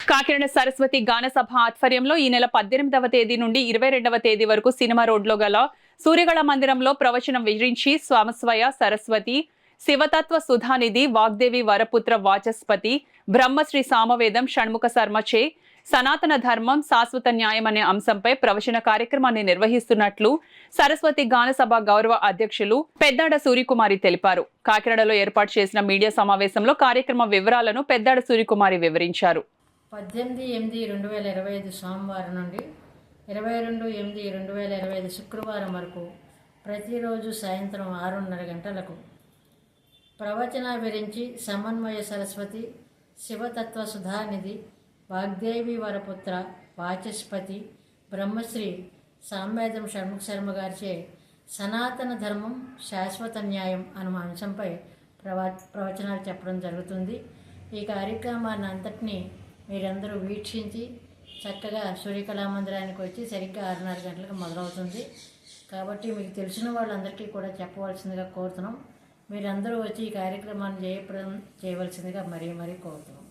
కాకినాడ సరస్వతి గాన సభ ఆధ్వర్యంలో ఈ నెల 18వ తేదీ నుండి 22వ తేదీ వరకు సినిమా రోడ్లో గల సూర్యగళ మందిరంలో ప్రవచనం వివరించి స్వామస్వయ సరస్వతి శివతత్వ సుధానిధి వాగ్దేవి వరపుత్ర వాచస్పతి బ్రహ్మశ్రీ సామవేదం షణ్ముఖ శర్మచే సనాతన ధర్మం శాశ్వత న్యాయం అనే అంశంపై ప్రవచన కార్యక్రమాన్ని నిర్వహిస్తున్నట్లు సరస్వతి గాన సభ గౌరవ అధ్యక్షులు పెద్దాడ సూర్యకుమారి తెలిపారు. కాకినాడలో ఏర్పాటు చేసిన మీడియా సమావేశంలో కార్యక్రమ వివరాలను పెద్దాడ సూర్యకుమారి వివరించారు. 18/8/2025 సోమవారం నుండి 22/8/2025 శుక్రవారం వరకు ప్రతిరోజు సాయంత్రం 6:30 గంటలకు ప్రవచన విరించి సమన్వయ సరస్వతి శివతత్వ సుధానిధి వాగ్దేవి వరపుత్ర వాచస్పతి బ్రహ్మశ్రీ సామవేదం షణ్ముఖ శర్మ గారిచే సనాతన ధర్మం శాశ్వత న్యాయం అను అంశంపై ప్రవచనాలు చెప్పడం జరుగుతుంది. ఈ కార్యక్రమాన్ని అంతటినీ మీరందరూ వీక్షించి చక్కగా సూర్యకళామందిరానికి వచ్చి సరిగ్గా 6:30 గంటలకు మొదలవుతుంది. కాబట్టి మీకు తెలిసిన వాళ్ళందరికీ కూడా చెప్పవలసిందిగా కోరుతున్నాం. మీరందరూ వచ్చి ఈ కార్యక్రమాన్ని జయప్రదం చేయవలసిందిగా మరీ కోరుతున్నాం.